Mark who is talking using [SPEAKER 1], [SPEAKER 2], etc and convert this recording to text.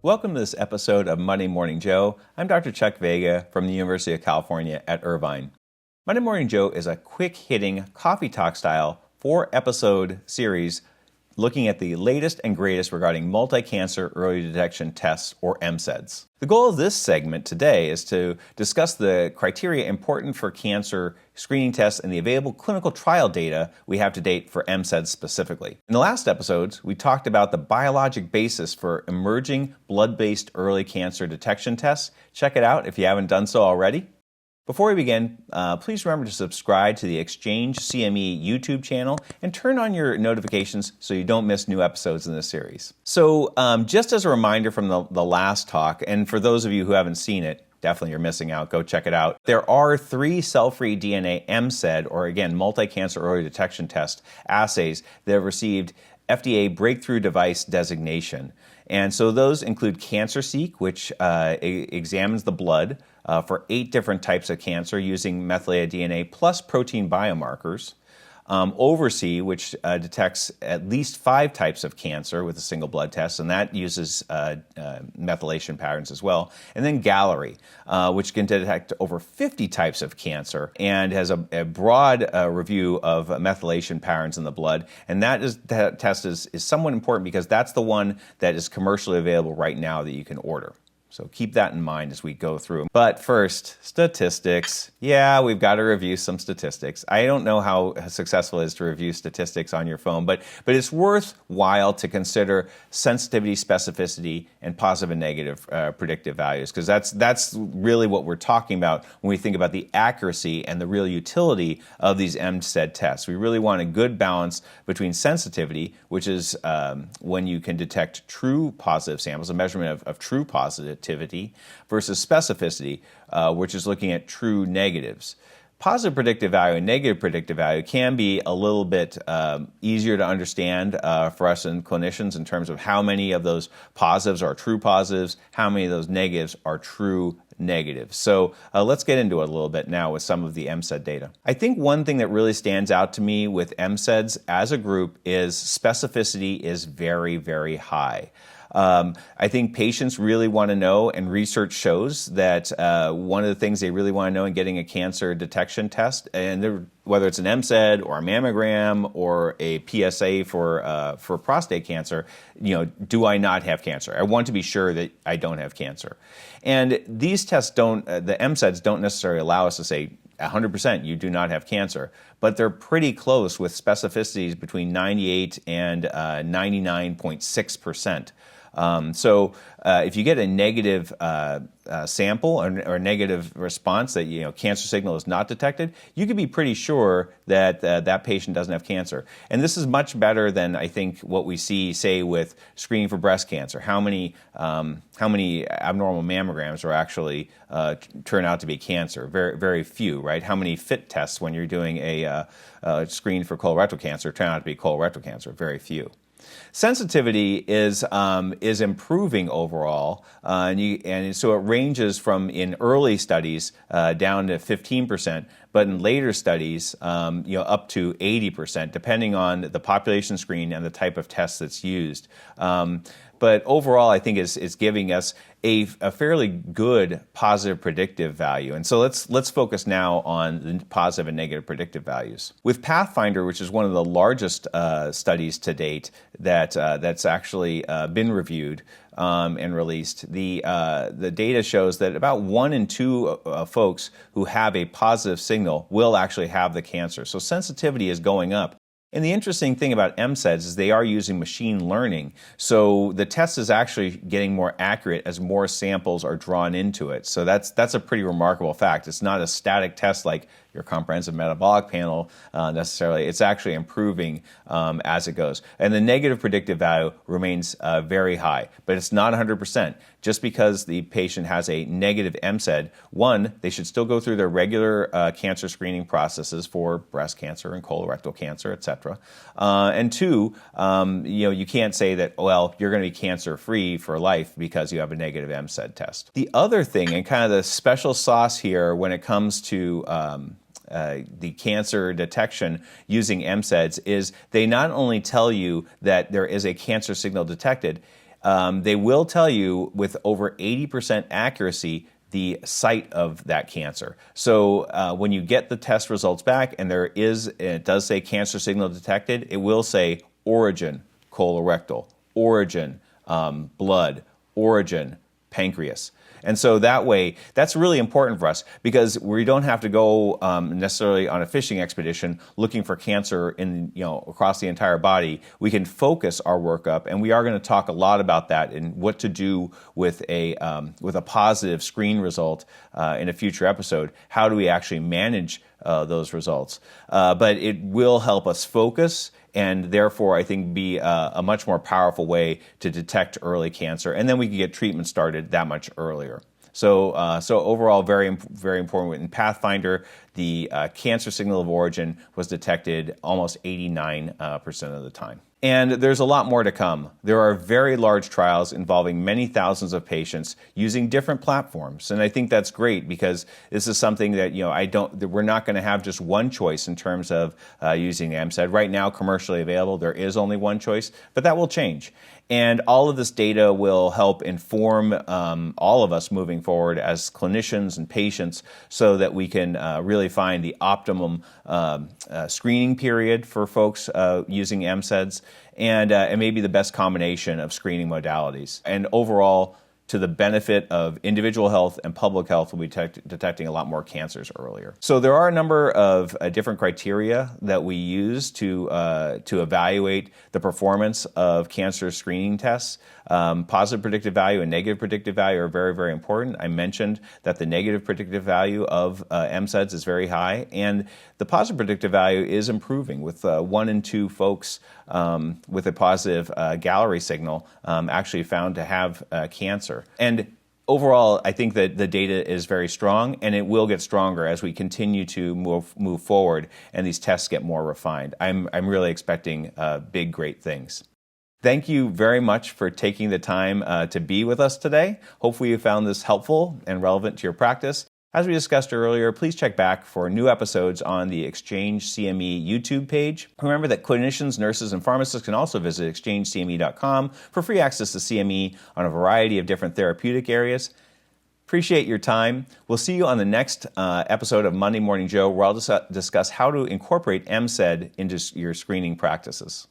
[SPEAKER 1] Welcome to this episode of Monday Morning Joe. I'm Dr. Chuck Vega from the University of California at Irvine. Monday Morning Joe is a quick-hitting coffee talk style 4-episode series looking at the latest and greatest regarding multi-cancer early detection tests, or MCEDs. The goal of this segment today is to discuss the criteria important for cancer screening tests and the available clinical trial data we have to date for MCEDs specifically. In the last episodes, we talked about the biologic basis for emerging blood-based early cancer detection tests. Check it out if you haven't done so already. Before we begin, please remember to subscribe to the Exchange CME YouTube channel and turn on your notifications so you don't miss new episodes in this series. So just as a reminder from the last talk, and for those of you who haven't seen it, definitely you're missing out, go check it out. There are 3 cell-free DNA MCED, or again, multi-cancer early detection test assays that have received FDA Breakthrough Device designation. And so those include CancerSeq, which examines the blood for 8 different types of cancer using methylated DNA plus protein biomarkers. Oversee, which detects at least 5 types of cancer with a single blood test, and that uses methylation patterns as well. And then Gallery, which can detect over 50 types of cancer and has a broad review of methylation patterns in the blood. And that test is somewhat important because that's the one that is commercially available right now that you can order. So keep that in mind as we go through. But first, statistics. Yeah, we've got to review some statistics. I don't know how successful it is to review statistics on your phone, but it's worthwhile to consider sensitivity, specificity, and positive and negative predictive values, because that's really what we're talking about when we think about the accuracy and the real utility of these MCED tests. We really want a good balance between sensitivity, which is when you can detect true positive samples, a measurement of true positivity, versus specificity, which is looking at true negatives. Positive predictive value and negative predictive value can be a little bit easier to understand for us and clinicians in terms of how many of those positives are true positives, how many of those negatives are true negatives. So let's get into it a little bit now with some of the MCED data. I think one thing that really stands out to me with MCEDs as a group is specificity is very, very high. I think patients really want to know, and research shows that one of the things they really want to know in getting a cancer detection test, and whether it's an MCED or a mammogram or a PSA for prostate cancer, do I not have cancer? I want to be sure that I don't have cancer. And these tests the MCEDs don't necessarily allow us to say 100% you do not have cancer, but they're pretty close with specificities between 98 and 99.6%. So if you get a negative sample or a negative response that cancer signal is not detected, you can be pretty sure that that patient doesn't have cancer. And this is much better than I think what we see, say, with screening for breast cancer. How many abnormal mammograms are actually turn out to be cancer? Very, very few, right? How many FIT tests when you're doing a screen for colorectal cancer turn out to be colorectal cancer? Very few. Sensitivity is improving overall, and so it ranges from in early studies down to 15%, but in later studies, up to 80%, depending on the population screen and the type of test that's used. But overall, I think it's giving us a fairly good positive predictive value. And so let's focus now on the positive and negative predictive values. With Pathfinder, which is one of the largest studies to date that's actually been reviewed and released, the data shows that about 1 in 2 folks who have a positive signal will actually have the cancer. So sensitivity is going up. And the interesting thing about MCEDs is they are using machine learning. So the test is actually getting more accurate as more samples are drawn into it. So that's a pretty remarkable fact. It's not a static test like your comprehensive metabolic panel necessarily. It's actually improving as it goes. And the negative predictive value remains very high, but it's not 100%. Just because the patient has a negative MCED, 1, they should still go through their regular cancer screening processes for breast cancer and colorectal cancer, et cetera. And 2, you can't say that, well, you're going to be cancer-free for life because you have a negative MCED test. The other thing, and kind of the special sauce here when it comes to the cancer detection using MCEDs is they not only tell you that there is a cancer signal detected, they will tell you with over 80% accuracy the site of that cancer. So when you get the test results back and it does say cancer signal detected, it will say origin colorectal, origin blood, origin pancreas. And so that way, that's really important for us because we don't have to go necessarily on a fishing expedition looking for cancer across the entire body. We can focus our workup, and we are going to talk a lot about that and what to do with a positive screen result in a future episode. How do we actually manage those results? But it will help us focus, and therefore, I think, be a much more powerful way to detect early cancer, and then we can get treatment started that much earlier. So overall, very, very important. In Pathfinder, the cancer signal of origin was detected almost 89% of the time. And there's a lot more to come. There are very large trials involving many thousands of patients using different platforms. And I think that's great because this is something that, we're not going to have just one choice in terms of using MCED. Right now, commercially available, there is only one choice, but that will change. And all of this data will help inform all of us moving forward as clinicians and patients so that we can really find the optimum screening period for folks using MCEDs and maybe the best combination of screening modalities. And overall, to the benefit of individual health and public health, we'll be detecting a lot more cancers earlier. So there are a number of different criteria that we use to evaluate the performance of cancer screening tests. Positive predictive value and negative predictive value are very, very important. I mentioned that the negative predictive value of MCEDs is very high, and the positive predictive value is improving with 1 in 2 folks with a positive Gallery signal actually found to have cancer. And overall, I think that the data is very strong, and it will get stronger as we continue to move forward and these tests get more refined. I'm really expecting big, great things. Thank you very much for taking the time to be with us today. Hopefully you found this helpful and relevant to your practice. As we discussed earlier, please check back for new episodes on the Exchange CME YouTube page. Remember that clinicians, nurses, and pharmacists can also visit exchangecme.com for free access to CME on a variety of different therapeutic areas. Appreciate your time. We'll see you on the next episode of Monday Morning Joe, where I'll discuss how to incorporate MCED into your screening practices.